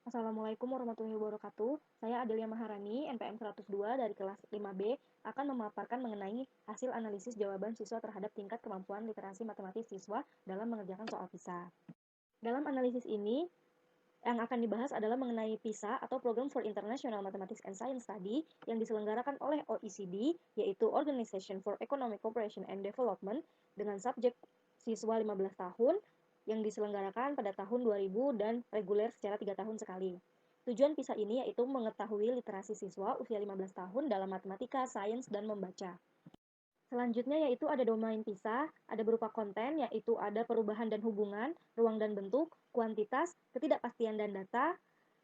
Assalamualaikum warahmatullahi wabarakatuh. Saya Adelia Maharani, NPM 102 dari kelas 5B, akan memaparkan mengenai hasil analisis jawaban siswa terhadap tingkat kemampuan literasi matematis siswa dalam mengerjakan soal PISA. Dalam analisis ini, yang akan dibahas adalah mengenai PISA atau Program for International Mathematics and Science Study yang diselenggarakan oleh OECD, yaitu Organization for Economic Cooperation and Development, dengan subjek siswa 15 tahun yang diselenggarakan pada tahun 2000 dan reguler secara 3 tahun sekali. Tujuan PISA ini yaitu mengetahui literasi siswa usia 15 tahun dalam matematika, sains, dan membaca. Selanjutnya yaitu ada domain PISA, ada berupa konten, yaitu ada perubahan dan hubungan, ruang dan bentuk, kuantitas, ketidakpastian dan data,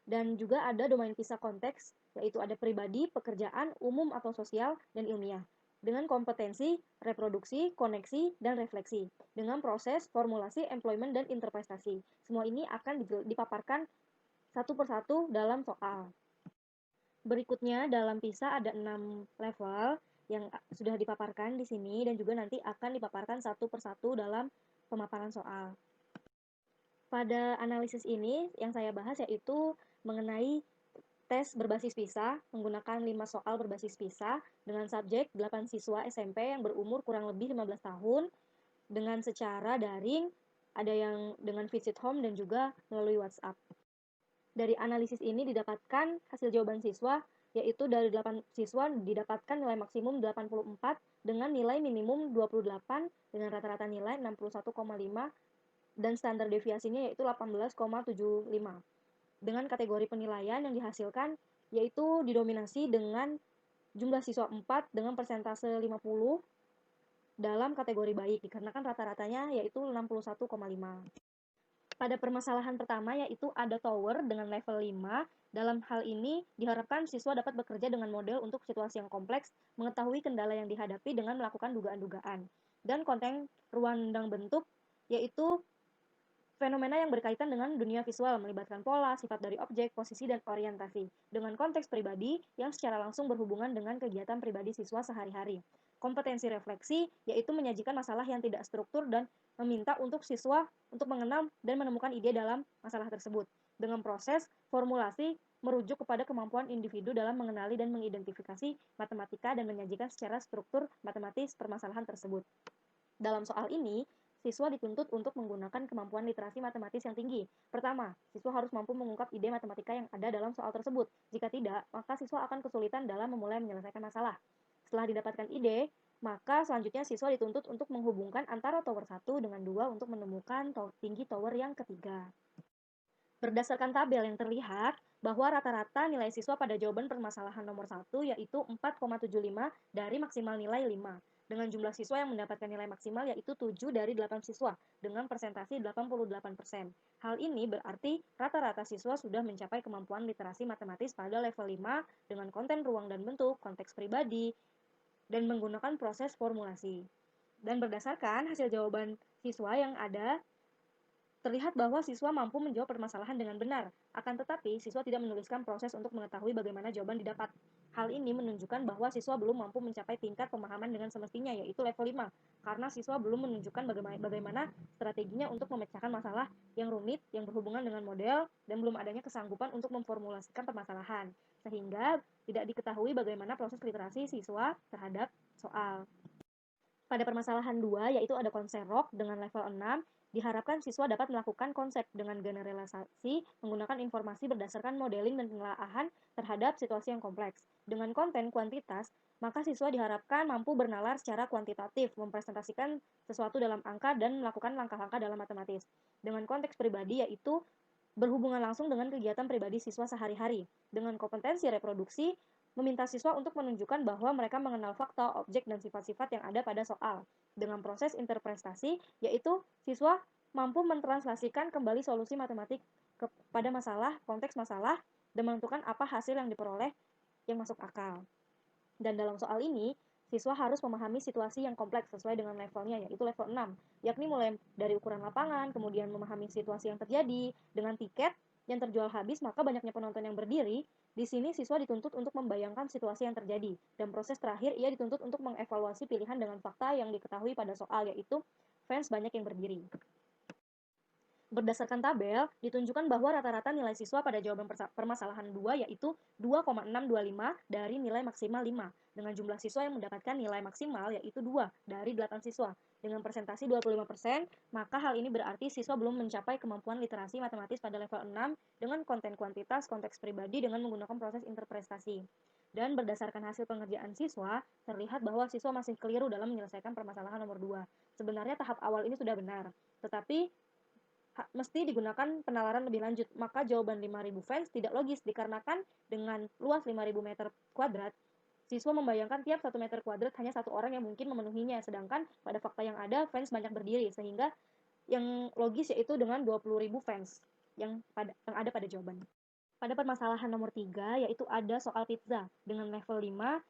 dan juga ada domain PISA konteks, yaitu ada pribadi, pekerjaan, umum atau sosial, dan ilmiah. Dengan kompetensi, reproduksi, koneksi, dan refleksi. Dengan proses, formulasi, employment, dan interpretasi. Semua ini akan dipaparkan satu persatu dalam soal. Berikutnya dalam PISA ada 6 level yang sudah dipaparkan di sini dan juga nanti akan dipaparkan satu persatu dalam pemaparan soal. Pada analisis ini yang saya bahas yaitu mengenai tes berbasis PISA menggunakan 5 soal berbasis PISA dengan subjek 8 siswa SMP yang berumur kurang lebih 15 tahun dengan secara daring, ada yang dengan visit home dan juga melalui WhatsApp. Dari analisis ini didapatkan hasil jawaban siswa, yaitu dari 8 siswa didapatkan nilai maksimum 84 dengan nilai minimum 28 dengan rata-rata nilai 61,5 dan standar deviasinya yaitu 18,75. Dengan kategori penilaian yang dihasilkan yaitu didominasi dengan jumlah siswa 4 dengan persentase 50 dalam kategori baik, dikarenakan rata-ratanya yaitu 61,5. Pada permasalahan pertama yaitu ada tower dengan level 5. Dalam hal ini diharapkan siswa dapat bekerja dengan model untuk situasi yang kompleks, mengetahui kendala yang dihadapi dengan melakukan dugaan-dugaan. Dan konten ruang dan bentuk yaitu fenomena yang berkaitan dengan dunia visual, melibatkan pola, sifat dari objek, posisi, dan orientasi. Dengan konteks pribadi yang secara langsung berhubungan dengan kegiatan pribadi siswa sehari-hari. Kompetensi refleksi, yaitu menyajikan masalah yang tidak struktur dan meminta untuk siswa untuk mengenal dan menemukan ide dalam masalah tersebut. Dengan proses formulasi merujuk kepada kemampuan individu dalam mengenali dan mengidentifikasi matematika dan menyajikan secara struktur matematis permasalahan tersebut. Dalam soal ini, siswa dituntut untuk menggunakan kemampuan literasi matematis yang tinggi. Pertama, siswa harus mampu mengungkap ide matematika yang ada dalam soal tersebut. Jika tidak, maka siswa akan kesulitan dalam memulai menyelesaikan masalah. Setelah didapatkan ide, maka selanjutnya siswa dituntut untuk menghubungkan antara tower 1 dengan 2 untuk menemukan tinggi tower yang ketiga. Berdasarkan tabel yang terlihat, bahwa rata-rata nilai siswa pada jawaban permasalahan nomor 1 yaitu 4,75 dari maksimal nilai 5. Dengan jumlah siswa yang mendapatkan nilai maksimal yaitu 7 dari 8 siswa dengan persentase 88%. Hal ini berarti rata-rata siswa sudah mencapai kemampuan literasi matematis pada level 5 dengan konten ruang dan bentuk, konteks pribadi, dan menggunakan proses formulasi. Dan berdasarkan hasil jawaban siswa yang ada, terlihat bahwa siswa mampu menjawab permasalahan dengan benar, akan tetapi siswa tidak menuliskan proses untuk mengetahui bagaimana jawaban didapat. Hal ini menunjukkan bahwa siswa belum mampu mencapai tingkat pemahaman dengan semestinya, yaitu level 5, karena siswa belum menunjukkan bagaimana strateginya untuk memecahkan masalah yang rumit yang berhubungan dengan model dan belum adanya kesanggupan untuk memformulasikan permasalahan, sehingga tidak diketahui bagaimana proses literasi siswa terhadap soal. Pada permasalahan 2, yaitu ada konsep rock dengan level 6, diharapkan siswa dapat melakukan konsep dengan generalisasi menggunakan informasi berdasarkan modeling dan penelaahan terhadap situasi yang kompleks. Dengan konten kuantitas, maka siswa diharapkan mampu bernalar secara kuantitatif, mempresentasikan sesuatu dalam angka dan melakukan langkah-langkah dalam matematis. Dengan konteks pribadi yaitu berhubungan langsung dengan kegiatan pribadi siswa sehari-hari. Dengan kompetensi reproduksi, meminta siswa untuk menunjukkan bahwa mereka mengenal fakta, objek, dan sifat-sifat yang ada pada soal. Dengan proses interpretasi, yaitu siswa mampu mentranslasikan kembali solusi matematik kepada masalah, konteks masalah, dan menentukan apa hasil yang diperoleh yang masuk akal. Dan dalam soal ini, siswa harus memahami situasi yang kompleks sesuai dengan levelnya, yaitu level 6, yakni mulai dari ukuran lapangan, kemudian memahami situasi yang terjadi, dengan tiket yang terjual habis, maka banyaknya penonton yang berdiri. Di sini siswa dituntut untuk membayangkan situasi yang terjadi, dan proses terakhir ia dituntut untuk mengevaluasi pilihan dengan fakta yang diketahui pada soal, yaitu fans banyak yang berdiri. Berdasarkan tabel, ditunjukkan bahwa rata-rata nilai siswa pada jawaban permasalahan 2 yaitu 2,625 dari nilai maksimal 5, dengan jumlah siswa yang mendapatkan nilai maksimal yaitu 2 dari 8 siswa. Dengan presentasi 25%, maka hal ini berarti siswa belum mencapai kemampuan literasi matematis pada level 6 dengan konten kuantitas, konteks pribadi dengan menggunakan proses interpretasi. Dan berdasarkan hasil pengerjaan siswa, terlihat bahwa siswa masih keliru dalam menyelesaikan permasalahan nomor 2. Sebenarnya tahap awal ini sudah benar, tetapi mesti digunakan penalaran lebih lanjut. Maka jawaban 5.000 fans tidak logis dikarenakan dengan luas 5.000 meter kuadrat, siswa membayangkan tiap 1 meter kuadrat hanya satu orang yang mungkin memenuhinya, sedangkan pada fakta yang ada fans banyak berdiri, sehingga yang logis yaitu dengan 20.000 fans yang ada pada jawaban. Pada permasalahan nomor 3, yaitu ada soal pizza dengan level 5,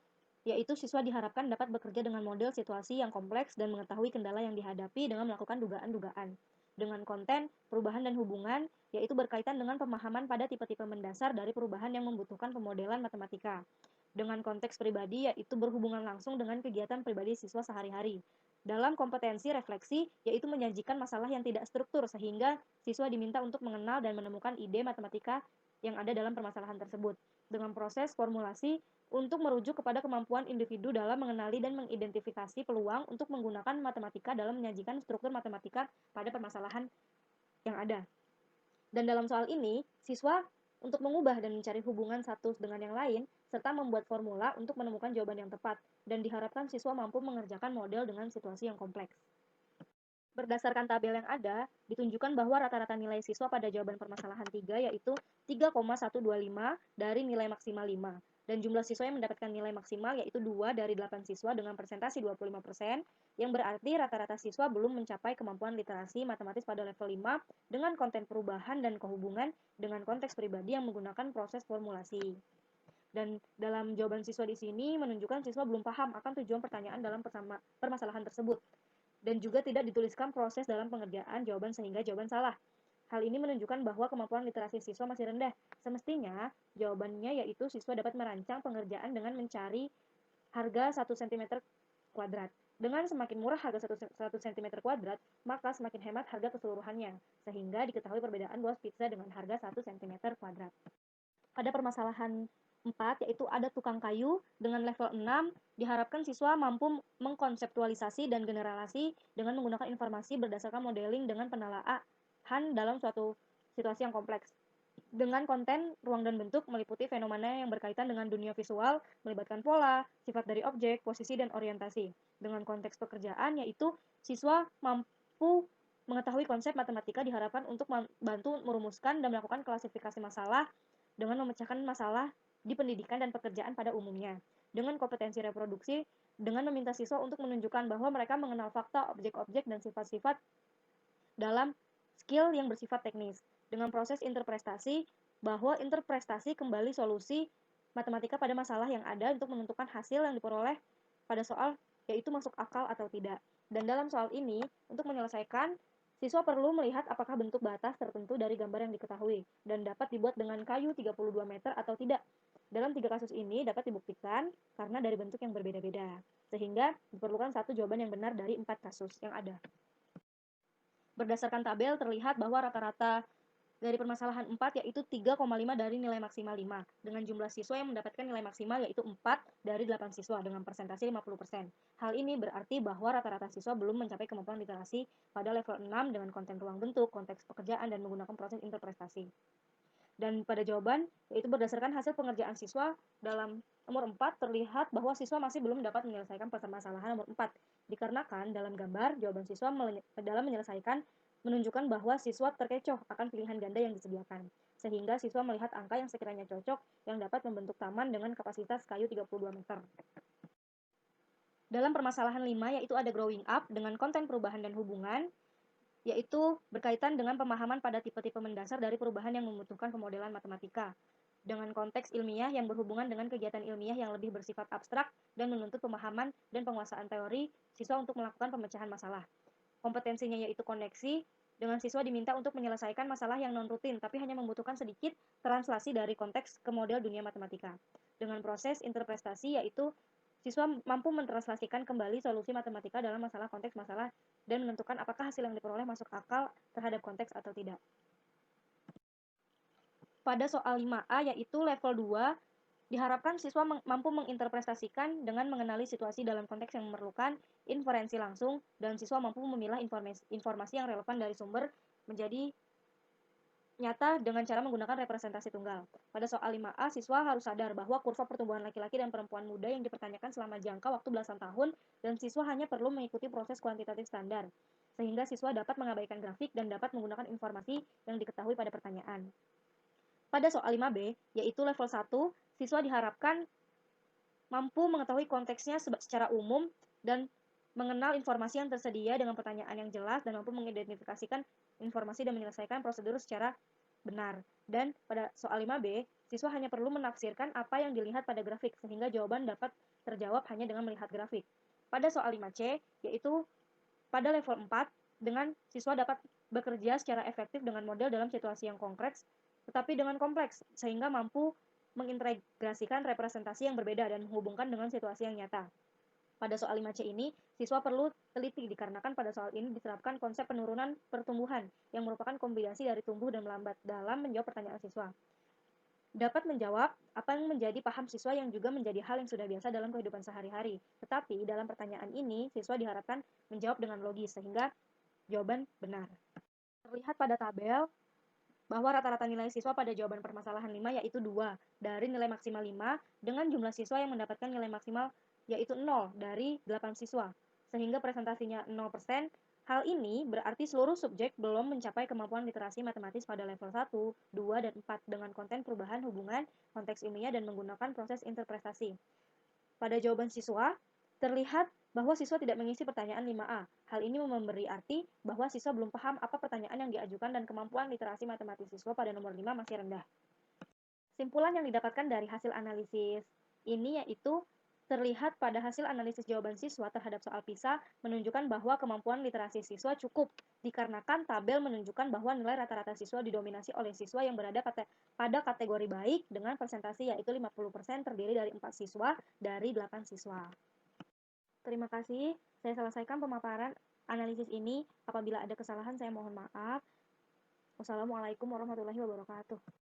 yaitu siswa diharapkan dapat bekerja dengan model situasi yang kompleks dan mengetahui kendala yang dihadapi dengan melakukan dugaan-dugaan. Dengan konten, perubahan dan hubungan, yaitu berkaitan dengan pemahaman pada tipe-tipe mendasar dari perubahan yang membutuhkan pemodelan matematika. Dengan konteks pribadi, yaitu berhubungan langsung dengan kegiatan pribadi siswa sehari-hari. Dalam kompetensi refleksi, yaitu menyajikan masalah yang tidak struktur, sehingga siswa diminta untuk mengenal dan menemukan ide matematika yang ada dalam permasalahan tersebut. Dengan proses formulasi, untuk merujuk kepada kemampuan individu dalam mengenali dan mengidentifikasi peluang untuk menggunakan matematika dalam menyajikan struktur matematika pada permasalahan yang ada. Dan dalam soal ini, siswa untuk mengubah dan mencari hubungan satu dengan yang lain, serta membuat formula untuk menemukan jawaban yang tepat, dan diharapkan siswa mampu mengerjakan model dengan situasi yang kompleks. Berdasarkan tabel yang ada, ditunjukkan bahwa rata-rata nilai siswa pada jawaban permasalahan 3 yaitu 3,125 dari nilai maksimal 5. Dan jumlah siswa yang mendapatkan nilai maksimal yaitu 2 dari 8 siswa dengan presentasi 25%, yang berarti rata-rata siswa belum mencapai kemampuan literasi matematis pada level 5 dengan konten perubahan dan kehubungan dengan konteks pribadi yang menggunakan proses formulasi. Dan dalam jawaban siswa di sini menunjukkan siswa belum paham akan tujuan pertanyaan dalam permasalahan tersebut, dan juga tidak dituliskan proses dalam pengerjaan jawaban sehingga jawaban salah. Hal ini menunjukkan bahwa kemampuan literasi siswa masih rendah. Semestinya, jawabannya yaitu siswa dapat merancang pengerjaan dengan mencari harga 1 cm kuadrat. Dengan semakin murah harga 1 cm kuadrat, maka semakin hemat harga keseluruhannya, sehingga diketahui perbedaan luas pizza dengan harga 1 cm kuadrat. Pada permasalahan 4, yaitu ada tukang kayu dengan level 6, diharapkan siswa mampu mengkonseptualisasi dan generalisasi dengan menggunakan informasi berdasarkan modeling dengan penalaan dalam suatu situasi yang kompleks. Dengan konten, ruang dan bentuk meliputi fenomena yang berkaitan dengan dunia visual, melibatkan pola, sifat dari objek, posisi, dan orientasi. Dengan konteks pekerjaan, yaitu siswa mampu mengetahui konsep matematika diharapkan untuk membantu merumuskan dan melakukan klasifikasi masalah dengan memecahkan masalah di pendidikan dan pekerjaan pada umumnya. Dengan kompetensi reproduksi, dengan meminta siswa untuk menunjukkan bahwa mereka mengenal fakta, objek-objek, dan sifat-sifat dalam skill yang bersifat teknis. Dengan proses interpretasi, bahwa interpretasi kembali solusi matematika pada masalah yang ada untuk menentukan hasil yang diperoleh pada soal, yaitu masuk akal atau tidak. Dan dalam soal ini, untuk menyelesaikan, siswa perlu melihat apakah bentuk batas tertentu dari gambar yang diketahui, dan dapat dibuat dengan kayu 32 meter atau tidak. Dalam 3 kasus ini dapat dibuktikan karena dari bentuk yang berbeda-beda, sehingga diperlukan satu jawaban yang benar dari 4 kasus yang ada. Berdasarkan tabel terlihat bahwa rata-rata dari permasalahan 4 yaitu 3,5 dari nilai maksimal 5, dengan jumlah siswa yang mendapatkan nilai maksimal yaitu 4 dari 8 siswa dengan persentase 50%. Hal ini berarti bahwa rata-rata siswa belum mencapai kemampuan literasi pada level 6 dengan konten ruang bentuk, konteks pekerjaan, dan menggunakan proses interpretasi. Dan pada jawaban, yaitu berdasarkan hasil pengerjaan siswa dalam nomor 4, terlihat bahwa siswa masih belum dapat menyelesaikan permasalahan nomor 4, dikarenakan dalam gambar, jawaban siswa dalam menyelesaikan menunjukkan bahwa siswa terkecoh akan pilihan ganda yang disediakan, sehingga siswa melihat angka yang sekiranya cocok yang dapat membentuk taman dengan kapasitas kayu 32 meter. Dalam permasalahan 5, yaitu ada growing up dengan konten perubahan dan hubungan, yaitu berkaitan dengan pemahaman pada tipe-tipe mendasar dari perubahan yang membutuhkan pemodelan matematika, dengan konteks ilmiah yang berhubungan dengan kegiatan ilmiah yang lebih bersifat abstrak dan menuntut pemahaman dan penguasaan teori siswa untuk melakukan pemecahan masalah. Kompetensinya yaitu koneksi, dengan siswa diminta untuk menyelesaikan masalah yang non-rutin, tapi hanya membutuhkan sedikit translasi dari konteks ke model dunia matematika. Dengan proses interpretasi, yaitu siswa mampu mentranslasikan kembali solusi matematika dalam konteks masalah dan menentukan apakah hasil yang diperoleh masuk akal terhadap konteks atau tidak. Pada soal 5A yaitu level 2, diharapkan siswa mampu menginterpretasikan dengan mengenali situasi dalam konteks yang memerlukan inferensi langsung dan siswa mampu memilah informasi yang relevan dari sumber menjadi nyata dengan cara menggunakan representasi tunggal. Pada soal 5A, siswa harus sadar bahwa kurva pertumbuhan laki-laki dan perempuan muda yang dipertanyakan selama jangka waktu belasan tahun dan siswa hanya perlu mengikuti proses kuantitatif standar, sehingga siswa dapat mengabaikan grafik dan dapat menggunakan informasi yang diketahui pada pertanyaan. Pada soal 5B, yaitu level 1, siswa diharapkan mampu mengetahui konteksnya secara umum dan mengenal informasi yang tersedia dengan pertanyaan yang jelas dan mampu mengidentifikasikan informasi dan menyelesaikan prosedur secara benar. Dan pada soal 5B, siswa hanya perlu menafsirkan apa yang dilihat pada grafik sehingga jawaban dapat terjawab hanya dengan melihat grafik. Pada soal 5C, yaitu pada level 4, dengan siswa dapat bekerja secara efektif dengan model dalam situasi yang konkret, tetapi dengan kompleks, sehingga mampu mengintegrasikan representasi yang berbeda dan menghubungkan dengan situasi yang nyata. Pada soal 5C ini, siswa perlu teliti dikarenakan pada soal ini diterapkan konsep penurunan pertumbuhan yang merupakan kombinasi dari tumbuh dan melambat dalam menjawab pertanyaan siswa. Dapat menjawab apa yang menjadi paham siswa yang juga menjadi hal yang sudah biasa dalam kehidupan sehari-hari. Tetapi dalam pertanyaan ini, siswa diharapkan menjawab dengan logis sehingga jawaban benar. Terlihat pada tabel bahwa rata-rata nilai siswa pada jawaban permasalahan 5 yaitu 2 dari nilai maksimal 5 dengan jumlah siswa yang mendapatkan nilai maksimal yaitu 0 dari 8 siswa. Sehingga presentasinya 0%, hal ini berarti seluruh subjek belum mencapai kemampuan literasi matematis pada level 1, 2, dan 4 dengan konten perubahan hubungan, konteks ilmiah, dan menggunakan proses interpretasi. Pada jawaban siswa, terlihat bahwa siswa tidak mengisi pertanyaan 5A. Hal ini memberi arti bahwa siswa belum paham apa pertanyaan yang diajukan dan kemampuan literasi matematis siswa pada nomor 5 masih rendah. Simpulan yang didapatkan dari hasil analisis ini yaitu terlihat pada hasil analisis jawaban siswa terhadap soal PISA menunjukkan bahwa kemampuan literasi siswa cukup dikarenakan tabel menunjukkan bahwa nilai rata-rata siswa didominasi oleh siswa yang berada pada kategori baik dengan presentasi yaitu 50% terdiri dari 4 siswa dari 8 siswa. Terima kasih, saya selesaikan pemaparan analisis ini. Apabila ada kesalahan, saya mohon maaf. Wassalamualaikum warahmatullahi wabarakatuh.